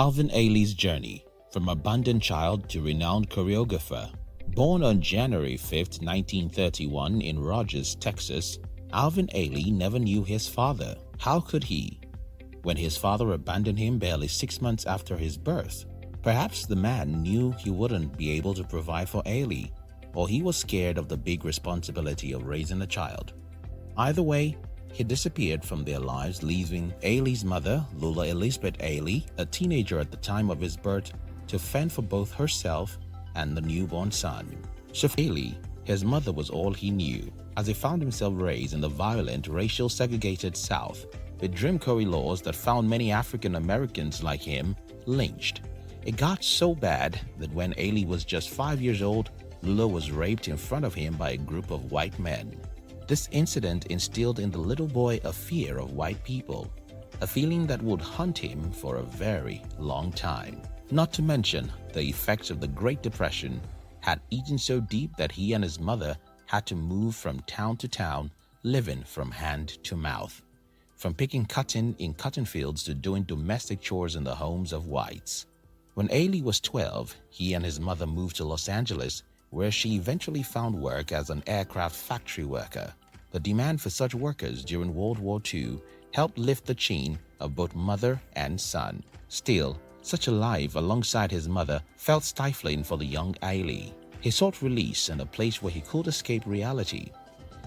Alvin Ailey's journey from abandoned child to renowned choreographer. Born on January 5, 1931 in Rogers, Texas, Alvin Ailey never knew his father. How could he, when his father abandoned him barely 6 months after his birth? Perhaps the man knew he wouldn't be able to provide for Ailey, or he was scared of the big responsibility of raising a child. Either way, he disappeared from their lives, leaving Ailey's mother, Lula Elizabeth Ailey, a teenager at the time of his birth, to fend for both herself and the newborn son. So for Ailey, his mother was all he knew, as he found himself raised in the violent, racial segregated South, with Jim Crow laws that found many African Americans like him lynched. It got so bad that when Ailey was just 5 years old, Lula was raped in front of him by a group of white men. This incident instilled in the little boy a fear of white people, a feeling that would haunt him for a very long time. Not to mention, the effects of the Great Depression had eaten so deep that he and his mother had to move from town to town, living from hand to mouth, from picking cotton in cotton fields to doing domestic chores in the homes of whites. When Ailey was 12, he and his mother moved to Los Angeles, where she eventually found work as an aircraft factory worker. The demand for such workers during World War II helped lift the chain of both mother and son. Still, such a life alongside his mother felt stifling for the young Ailey. He sought release and a place where he could escape reality,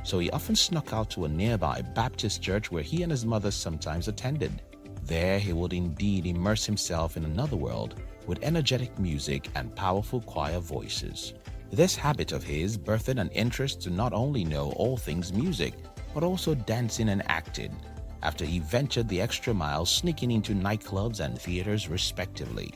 so he often snuck out to a nearby Baptist church where he and his mother sometimes attended. There he would indeed immerse himself in another world with energetic music and powerful choir voices. This habit of his birthed an interest to not only know all things music, but also dancing and acting, after he ventured the extra mile sneaking into nightclubs and theaters respectively.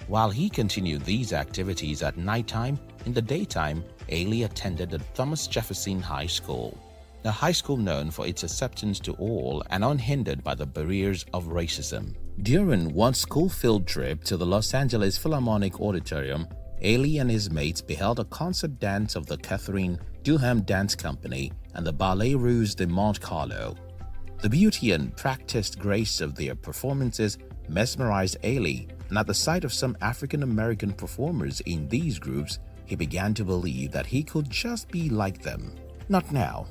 While he continued these activities at nighttime, in the daytime, Ailey attended the Thomas Jefferson High School, a high school known for its acceptance to all and unhindered by the barriers of racism. During one school field trip to the Los Angeles Philharmonic Auditorium, Ailey and his mates beheld a concert dance of the Catherine Duham Dance Company and the Ballet Russe de Monte Carlo. The beauty and practiced grace of their performances mesmerized Ailey, and at the sight of some African American performers in these groups, he began to believe that he could just be like them. Not now,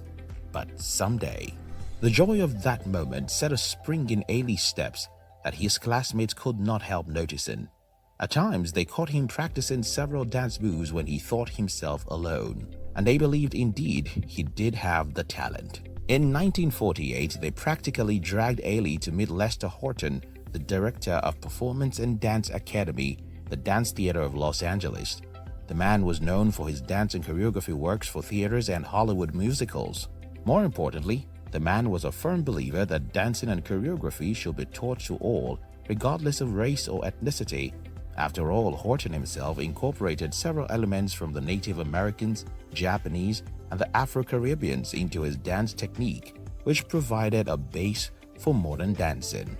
but someday. The joy of that moment set a spring in Ailey's steps that his classmates could not help noticing. At times, they caught him practicing several dance moves when he thought himself alone, and they believed indeed he did have the talent. In 1948, they practically dragged Ailey to meet Lester Horton, the director of Performance and Dance Academy, the Dance Theater of Los Angeles. The man was known for his dance and choreography works for theaters and Hollywood musicals. More importantly, the man was a firm believer that dancing and choreography should be taught to all, regardless of race or ethnicity. After all, Horton himself incorporated several elements from the Native Americans, Japanese, and the Afro-Caribbeans into his dance technique, which provided a base for modern dancing.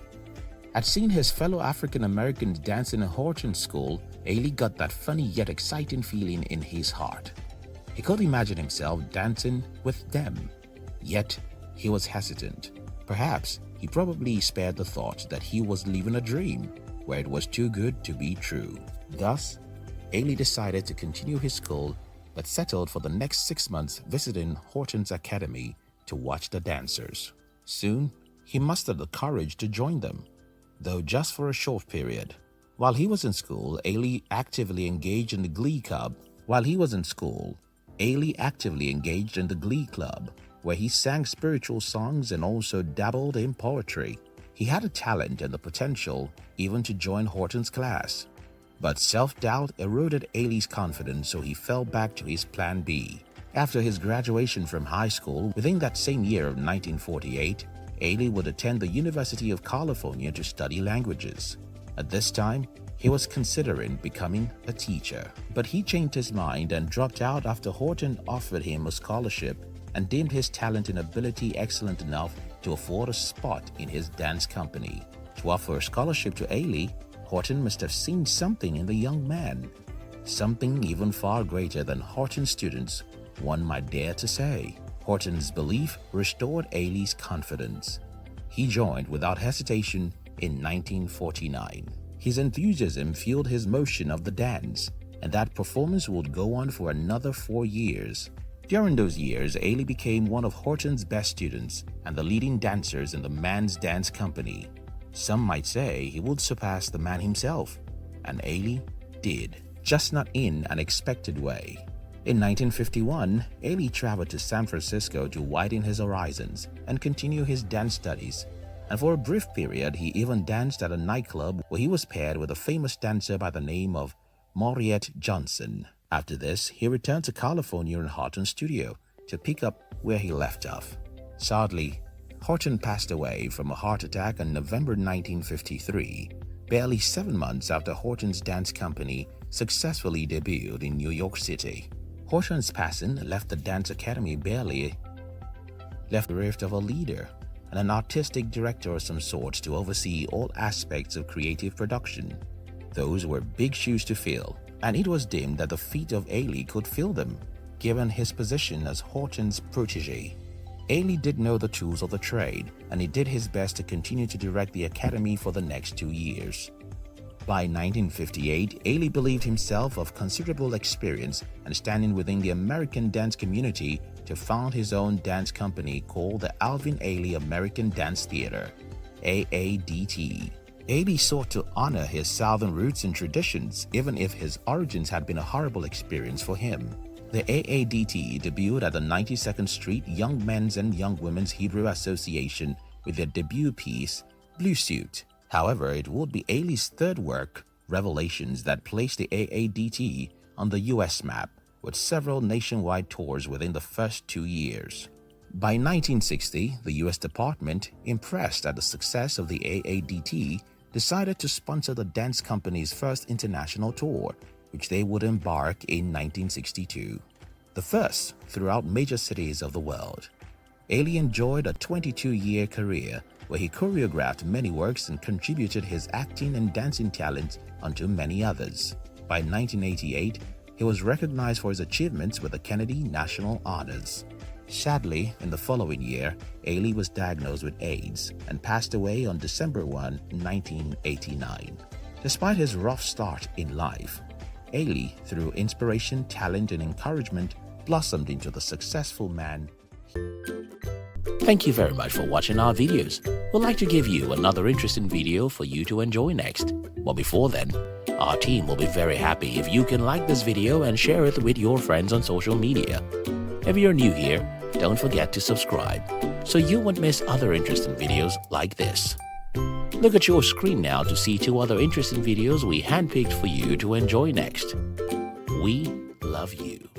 At seeing his fellow African Americans dancing in Horton's school, Ailey got that funny yet exciting feeling in his heart. He could imagine himself dancing with them, yet he was hesitant. Perhaps he probably spared the thought that he was living a dream, where it was too good to be true. Thus, Ailey decided to continue his school, but settled for the next 6 months visiting Horton's Academy to watch the dancers. Soon, he mustered the courage to join them, though just for a short period. While he was in school, Ailey actively engaged in the Glee Club. Where he sang spiritual songs and also dabbled in poetry. He had a talent and the potential even to join Horton's class. But self-doubt eroded Ailey's confidence, so he fell back to his plan B. After his graduation from high school, within that same year of 1948, Ailey would attend the University of California to study languages. At this time, he was considering becoming a teacher. But he changed his mind and dropped out after Horton offered him a scholarship and deemed his talent and ability excellent enough to afford a spot in his dance company. To offer a scholarship to Ailey, Horton must have seen something in the young man, something even far greater than Horton's students, one might dare to say. Horton's belief restored Ailey's confidence. He joined without hesitation in 1949. His enthusiasm fueled his motion of the dance, and that performance would go on for another 4 years. During those years, Ailey became one of Horton's best students and the leading dancers in the man's dance company. Some might say he would surpass the man himself, and Ailey did, just not in an expected way. In 1951, Ailey traveled to San Francisco to widen his horizons and continue his dance studies, and for a brief period he even danced at a nightclub where he was paired with a famous dancer by the name of Mariette Johnson. After this, he returned to California in Horton's studio to pick up where he left off. Sadly, Horton passed away from a heart attack in November 1953, barely 7 months after Horton's dance company successfully debuted in New York City. Horton's passing left the dance academy barely left the rift of a leader and an artistic director of some sort to oversee all aspects of creative production. Those were big shoes to fill, and it was deemed that the feat of Ailey could fill them, given his position as Horton's protege. Ailey did know the tools of the trade, and he did his best to continue to direct the academy for the next 2 years. By 1958, Ailey believed himself of considerable experience and standing within the American dance community to found his own dance company called the Alvin Ailey American Dance Theater, AADT. Ailey sought to honor his Southern roots and traditions, even if his origins had been a horrible experience for him. The AADT debuted at the 92nd Street Young Men's and Young Women's Hebrew Association with their debut piece, Blue Suit. However, it would be Ailey's third work, Revelations, that placed the AADT on the US map, with several nationwide tours within the first 2 years. By 1960, the US Department, impressed at the success of the AADT, decided to sponsor the dance company's first international tour, which they would embark in 1962, the first throughout major cities of the world. Ailey enjoyed a 22-year career where he choreographed many works and contributed his acting and dancing talents unto many others. By 1988, he was recognized for his achievements with the Kennedy National Honors. Sadly, in the following year, Ailey was diagnosed with AIDS and passed away on December 1, 1989. Despite his rough start in life, Ailey, through inspiration, talent, and encouragement, blossomed into the successful man. Thank you very much for watching our videos. We'd like to give you another interesting video for you to enjoy next. But before then, our team will be very happy if you can like this video and share it with your friends on social media. If you're new here, don't forget to subscribe so you won't miss other interesting videos like this. Look at your screen now to see 2 other interesting videos we handpicked for you to enjoy next. We love you.